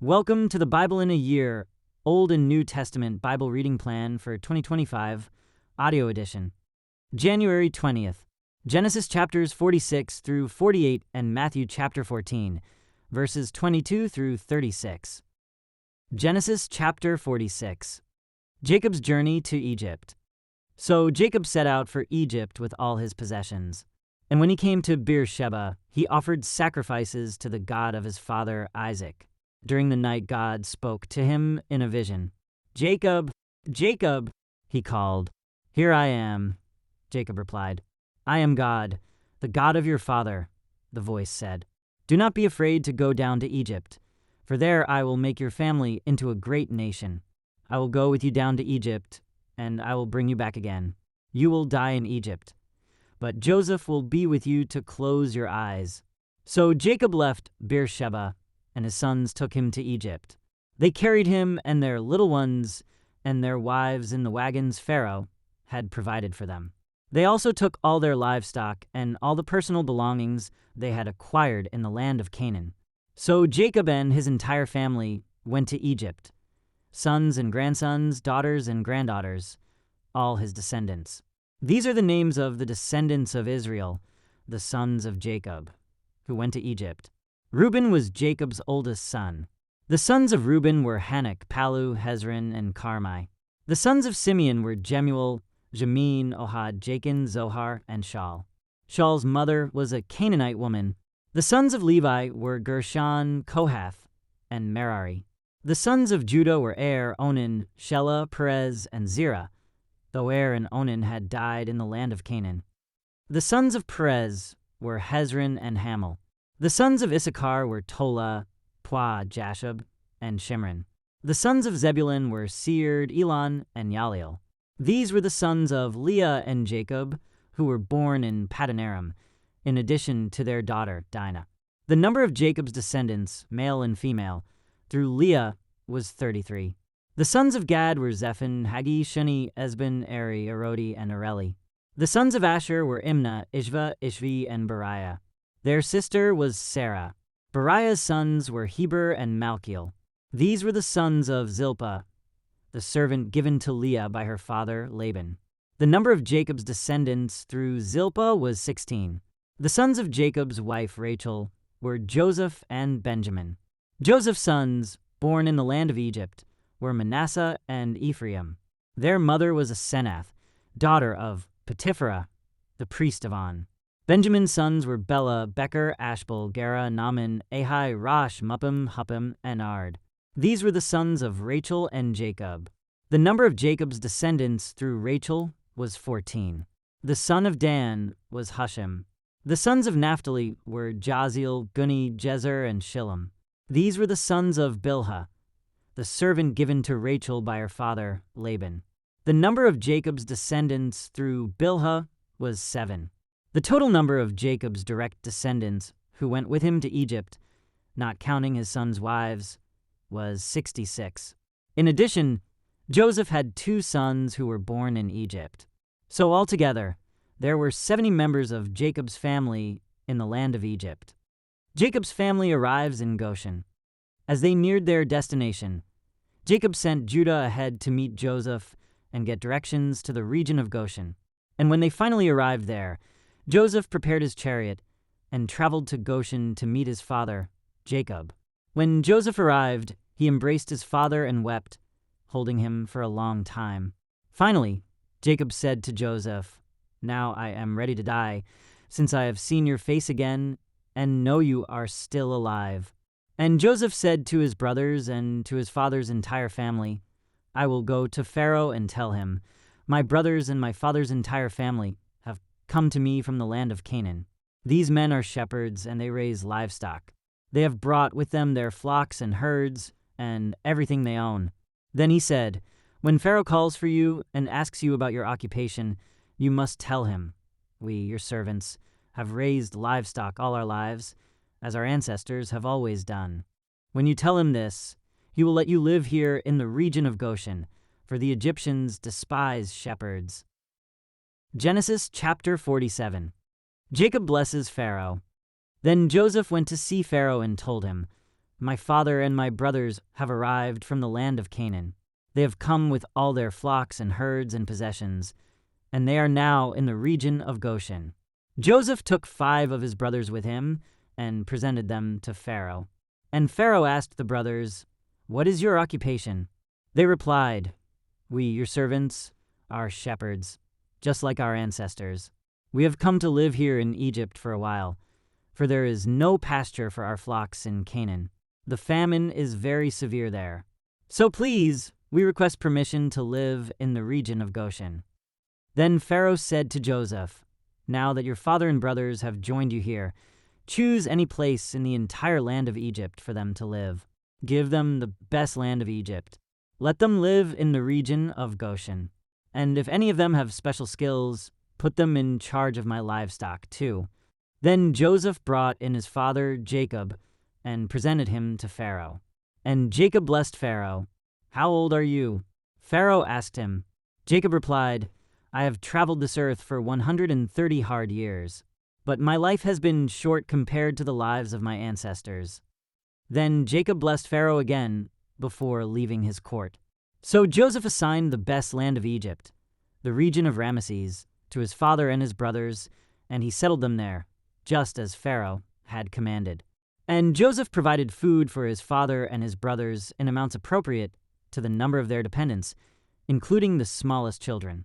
Welcome to the Bible in a Year, Old and New Testament Bible Reading Plan for 2025, Audio Edition. January 20th, Genesis chapters 46 through 48 and Matthew chapter 14, verses 22 through 36. Genesis chapter 46. Jacob's journey to Egypt. So Jacob set out for Egypt with all his possessions. And when he came to Beersheba, he offered sacrifices to the God of his father Isaac. During the night, God spoke to him in a vision. "Jacob, Jacob," he called. "Here I am," Jacob replied. "I am God, the God of your father," the voice said. "Do not be afraid to go down to Egypt, for there I will make your family into a great nation. I will go with you down to Egypt, and I will bring you back again. You will die in Egypt, but Joseph will be with you to close your eyes." So Jacob left Beersheba, and his sons took him to Egypt. They carried him and their little ones and their wives in the wagons Pharaoh had provided for them. They also took all their livestock and all the personal belongings they had acquired in the land of Canaan. So Jacob and his entire family went to Egypt, sons and grandsons, daughters and granddaughters, all his descendants. These are the names of the descendants of Israel, the sons of Jacob, who went to Egypt. Reuben was Jacob's oldest son. The sons of Reuben were Hanok, Palu, Hezron, and Carmi. The sons of Simeon were Jemuel, Jamin, Ohad, Jachin, Zohar, and Shaul. Shaul's mother was a Canaanite woman. The sons of Levi were Gershon, Kohath, and Merari. The sons of Judah were Er, Onan, Shelah, Perez, and Zerah, though Er and Onan had died in the land of Canaan. The sons of Perez were Hezron and Hamel. The sons of Issachar were Tola, Puah, Jashub, and Shimron. The sons of Zebulun were Seir, Elon, and Yaliel. These were the sons of Leah and Jacob, who were born in Padanaram, in addition to their daughter Dinah. The number of Jacob's descendants, male and female, through Leah was 33. The sons of Gad were Zephon, Hagi, Shuni, Esbon, Eri, Arodi, and Areli. The sons of Asher were Imnah, Ishva, Ishvi, and Beriah. Their sister was Sarah. Beriah's sons were Heber and Malchiel. These were the sons of Zilpah, the servant given to Leah by her father Laban. The number of Jacob's descendants through Zilpah was 16. The sons of Jacob's wife Rachel were Joseph and Benjamin. Joseph's sons, born in the land of Egypt, were Manasseh and Ephraim. Their mother was Asenath, daughter of Potipharah, the priest of On. Benjamin's sons were Bela, Becher, Ashbel, Gera, Naaman, Ahai, Rosh, Muppim, Huppim, and Ard. These were the sons of Rachel and Jacob. The number of Jacob's descendants through Rachel was 14. The son of Dan was Hushim. The sons of Naphtali were Jaziel, Guni, Jezer, and Shillem. These were the sons of Bilhah, the servant given to Rachel by her father Laban. The number of Jacob's descendants through Bilhah was 7. The total number of Jacob's direct descendants who went with him to Egypt, not counting his sons' wives, was 66. In addition, Joseph had 2 sons who were born in Egypt. So altogether, there were 70 members of Jacob's family in the land of Egypt. Jacob's family arrives in Goshen. As they neared their destination, Jacob sent Judah ahead to meet Joseph and get directions to the region of Goshen. And when they finally arrived there, Joseph prepared his chariot and traveled to Goshen to meet his father, Jacob. When Joseph arrived, he embraced his father and wept, holding him for a long time. Finally, Jacob said to Joseph, "Now I am ready to die, since I have seen your face again and know you are still alive." And Joseph said to his brothers and to his father's entire family, "I will go to Pharaoh and tell him, 'My brothers and my father's entire family have come to me from the land of Canaan. These men are shepherds and they raise livestock. They have brought with them their flocks and herds and everything they own.'" Then he said, "When Pharaoh calls for you and asks you about your occupation, you must tell him, 'We, your servants, have raised livestock all our lives, as our ancestors have always done.' When you tell him this, he will let you live here in the region of Goshen, for the Egyptians despise shepherds." Genesis chapter 47. Jacob blesses Pharaoh. Then Joseph went to see Pharaoh and told him, My father and my brothers have arrived from the land of Canaan. They have come with all their flocks and herds and possessions, and they are now in the region of Goshen." Joseph took 5 of his brothers with him and presented them to Pharaoh. And Pharaoh asked the brothers, "What is your occupation?" They replied, "We, your servants, are shepherds, just like our ancestors. We have come to live here in Egypt for a while, for there is no pasture for our flocks in Canaan. The famine is very severe there. So please, we request permission to live in the region of Goshen." Then Pharaoh said to Joseph, "Now that your father and brothers have joined you here, choose any place in the entire land of Egypt for them to live. Give them the best land of Egypt. Let them live in the region of Goshen. And if any of them have special skills, put them in charge of my livestock too." Then Joseph brought in his father Jacob and presented him to Pharaoh. And Jacob blessed Pharaoh. "How old are you?" Pharaoh asked him. Jacob replied, "I have traveled this earth for 130 hard years, but my life has been short compared to the lives of my ancestors." Then Jacob blessed Pharaoh again before leaving his court. So Joseph assigned the best land of Egypt, the region of Ramesses, to his father and his brothers, and he settled them there, just as Pharaoh had commanded. And Joseph provided food for his father and his brothers in amounts appropriate to the number of their dependents, including the smallest children.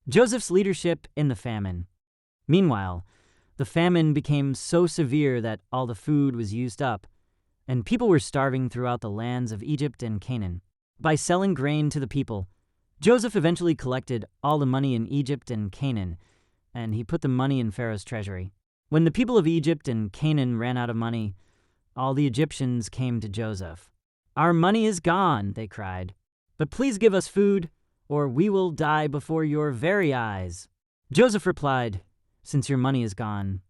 Joseph's leadership in the famine. Meanwhile, the famine became so severe that all the food was used up, and people were starving throughout the lands of Egypt and Canaan. By selling grain to the people, Joseph eventually collected all the money in Egypt and Canaan, and he put the money in Pharaoh's treasury. When the people of Egypt and Canaan ran out of money, all the Egyptians came to Joseph. "Our money is gone," they cried, "but please give us food, or we will die before your very eyes." Joseph replied, "Since your money is gone,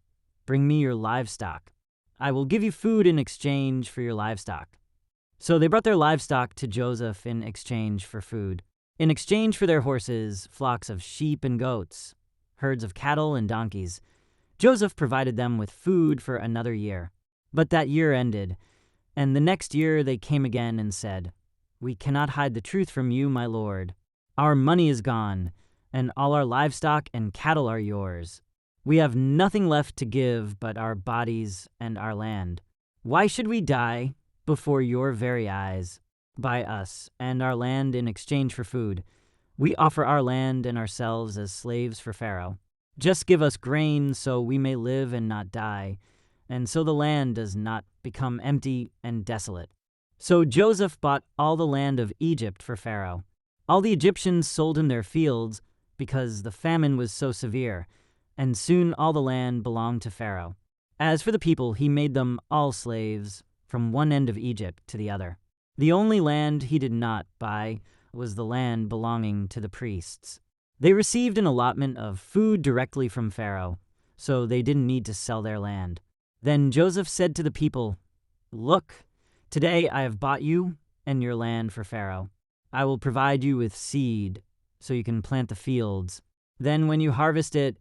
bring me your livestock. I will give you food in exchange for your livestock." So they brought their livestock to Joseph in exchange for food. In exchange for their horses, flocks of sheep and goats, herds of cattle and donkeys, Joseph provided them with food for another year. But that year ended, and the next year they came again and said, "We cannot hide the truth from you, my lord. Our money is gone, and all our livestock and cattle are yours. We have nothing left to give but our bodies and our land. Why should we die before your very eyes? Buy us and our land in exchange for food. We offer our land and ourselves as slaves for Pharaoh. Just give us grain so we may live and not die, and so the land does not become empty and desolate." So Joseph bought all the land of Egypt for Pharaoh. All the Egyptians sold him their fields because the famine was so severe, and soon all the land belonged to Pharaoh. As for the people, he made them all slaves from one end of Egypt to the other. The only land he did not buy was the land belonging to the priests. They received an allotment of food directly from Pharaoh, so they didn't need to sell their land. Then Joseph said to the people, "Look, today I have bought you and your land for Pharaoh. I will provide you with seed so you can plant the fields. Then when you harvest it,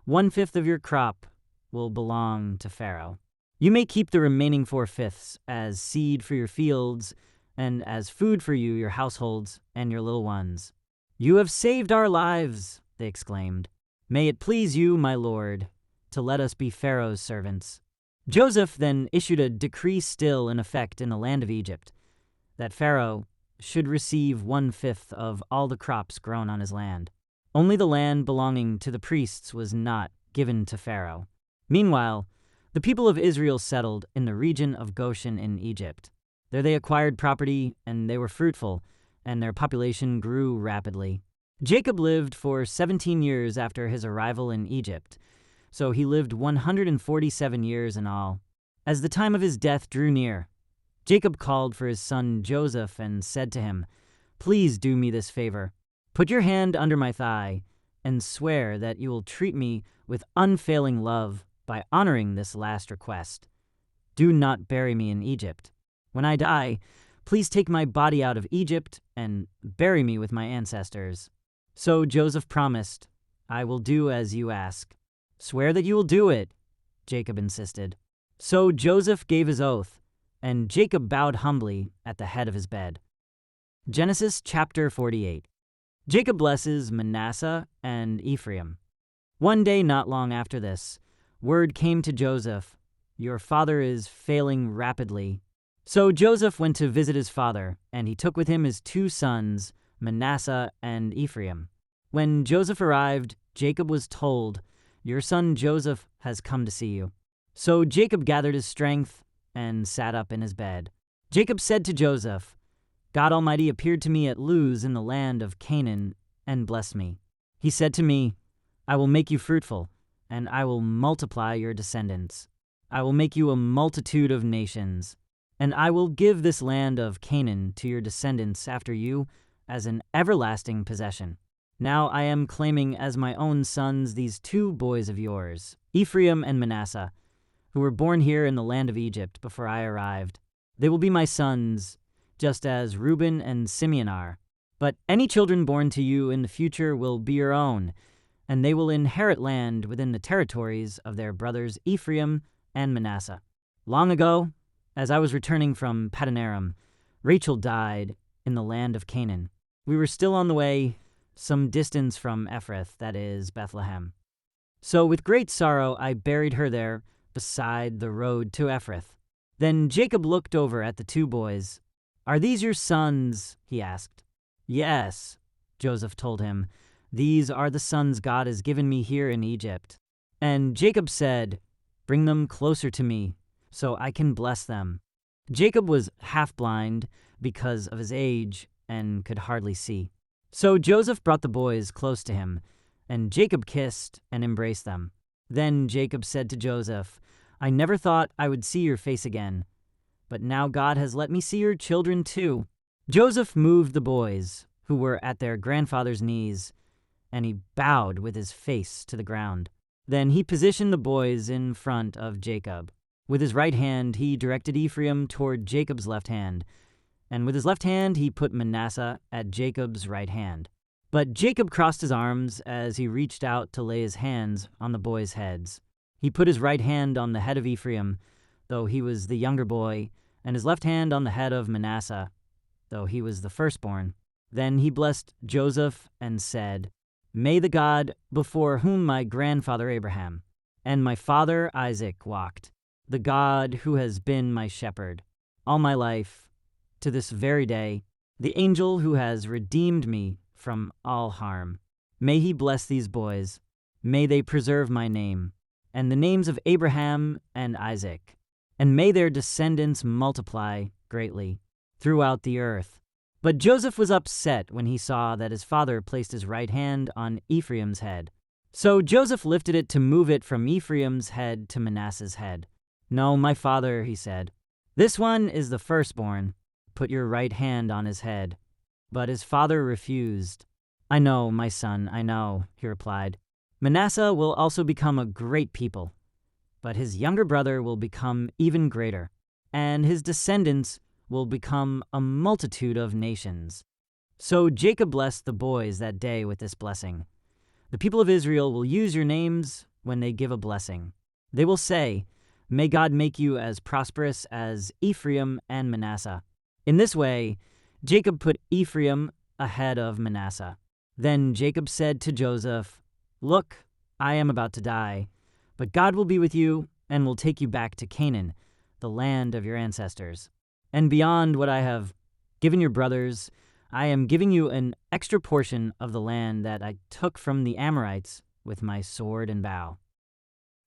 1/5 of your crop will belong to Pharaoh. You may keep the remaining 4/5 as seed for your fields and as food for you, your households, and your little ones." "You have saved our lives," they exclaimed. "May it please you, my lord, to let us be Pharaoh's servants." Joseph then issued a decree still in effect in the land of Egypt, that Pharaoh should receive 1/5 of all the crops grown on his land. Only the land belonging to the priests was not given to Pharaoh. Meanwhile, the people of Israel settled in the region of Goshen in Egypt. There they acquired property, and they were fruitful, and their population grew rapidly. Jacob lived for 17 years after his arrival in Egypt, so he lived 147 years in all. As the time of his death drew near, Jacob called for his son Joseph and said to him, "Please do me this favor. Put your hand under my thigh and swear that you will treat me with unfailing love by honoring this last request. Do not bury me in Egypt. When I die, please take my body out of Egypt and bury me with my ancestors." So Joseph promised, "I will do as you ask." "Swear that you will do it," Jacob insisted. So Joseph gave his oath, and Jacob bowed humbly at the head of his bed. Genesis chapter 48. Jacob blesses Manasseh and Ephraim. One day not long after this, word came to Joseph, "Your father is failing rapidly." So Joseph went to visit his father, and he took with him his 2 sons, Manasseh and Ephraim. When Joseph arrived, Jacob was told, "Your son Joseph has come to see you." So Jacob gathered his strength and sat up in his bed. Jacob said to Joseph, "God Almighty appeared to me at Luz in the land of Canaan and blessed me. He said to me, 'I will make you fruitful, and I will multiply your descendants. I will make you a multitude of nations, and I will give this land of Canaan to your descendants after you as an everlasting possession.' Now I am claiming as my own sons these 2 boys of yours, Ephraim and Manasseh, who were born here in the land of Egypt before I arrived. They will be my sons, just as Reuben and Simeon are. But any children born to you in the future will be your own, and they will inherit land within the territories of their brothers Ephraim and Manasseh. Long ago, as I was returning from Paddan Aram, Rachel died in the land of Canaan. We were still on the way, some distance from Ephrath, that is, Bethlehem. So with great sorrow I buried her there beside the road to Ephrath." Then Jacob looked over at the 2 boys. "Are these your sons?" he asked. "Yes," Joseph told him. "These are the sons God has given me here in Egypt." And Jacob said, "Bring them closer to me so I can bless them." Jacob was half blind because of his age and could hardly see. So Joseph brought the boys close to him, and Jacob kissed and embraced them. Then Jacob said to Joseph, "I never thought I would see your face again, but now God has let me see your children too." Joseph moved the boys, who were at their grandfather's knees, and he bowed with his face to the ground. Then he positioned the boys in front of Jacob. With his right hand he directed Ephraim toward Jacob's left hand, and with his left hand he put Manasseh at Jacob's right hand. But Jacob crossed his arms as he reached out to lay his hands on the boys' heads. He put his right hand on the head of Ephraim, though he was the younger boy, and his left hand on the head of Manasseh, though he was the firstborn. Then he blessed Joseph and said, "May the God before whom my grandfather Abraham and my father Isaac walked, the God who has been my shepherd all my life, to this very day, the angel who has redeemed me from all harm. May he bless these boys. May they preserve my name, and the names of Abraham and Isaac, and may their descendants multiply greatly throughout the earth." But Joseph was upset when he saw that his father placed his right hand on Ephraim's head. So Joseph lifted it to move it from Ephraim's head to Manasseh's head. "No, my father," he said. "This one is the firstborn. Put your right hand on his head." But his father refused. "I know, my son, I know," he replied. "Manasseh will also become a great people, but his younger brother will become even greater, and his descendants will become a multitude of nations." So Jacob blessed the boys that day with this blessing. "The people of Israel will use your names when they give a blessing. They will say, 'May God make you as prosperous as Ephraim and Manasseh.'" In this way, Jacob put Ephraim ahead of Manasseh. Then Jacob said to Joseph, "Look, I am about to die, but God will be with you and will take you back to Canaan, the land of your ancestors. And beyond what I have given your brothers, I am giving you an extra portion of the land that I took from the Amorites with my sword and bow."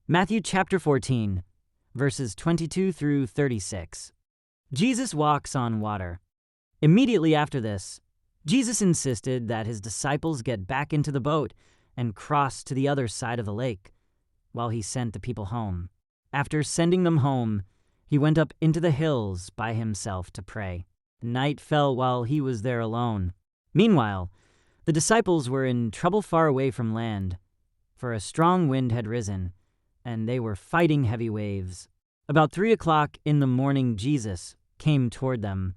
Matthew chapter 14, verses 22 through 36. Jesus walks on water. Immediately after this, Jesus insisted that his disciples get back into the boat and cross to the other side of the lake, while he sent the people home. After sending them home, he went up into the hills by himself to pray. Night fell while he was there alone. Meanwhile, the disciples were in trouble far away from land, for a strong wind had risen, and they were fighting heavy waves. About 3 o'clock in the morning, Jesus came toward them,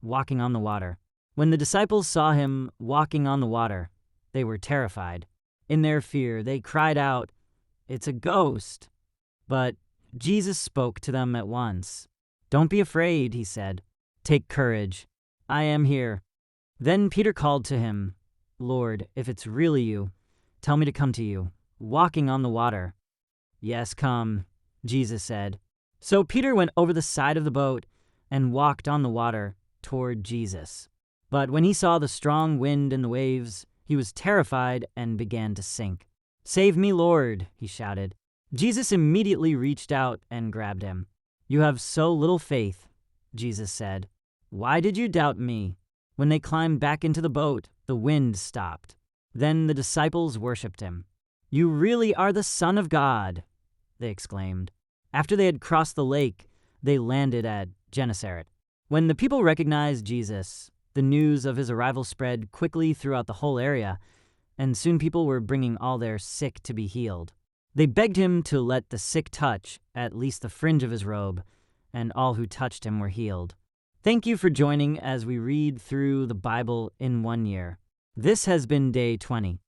walking on the water. When the disciples saw him walking on the water, they were terrified. In their fear, they cried out, "It's a ghost!" But Jesus spoke to them at once. "Don't be afraid," he said. "Take courage. I am here." Then Peter called to him, "Lord, if it's really you, tell me to come to you, walking on the water." "Yes, come," Jesus said. So Peter went over the side of the boat and walked on the water toward Jesus. But when he saw the strong wind and the waves, he was terrified and began to sink. "Save me, Lord," he shouted. Jesus immediately reached out and grabbed him. "You have so little faith," Jesus said. "Why did you doubt me?" When they climbed back into the boat, the wind stopped. Then the disciples worshipped him. "You really are the Son of God," they exclaimed. After they had crossed the lake, they landed at Gennesaret. When the people recognized Jesus, the news of his arrival spread quickly throughout the whole area, and soon people were bringing all their sick to be healed. They begged him to let the sick touch at least the fringe of his robe, and all who touched him were healed. Thank you for joining as we read through the Bible in 1 year. This has been day 20.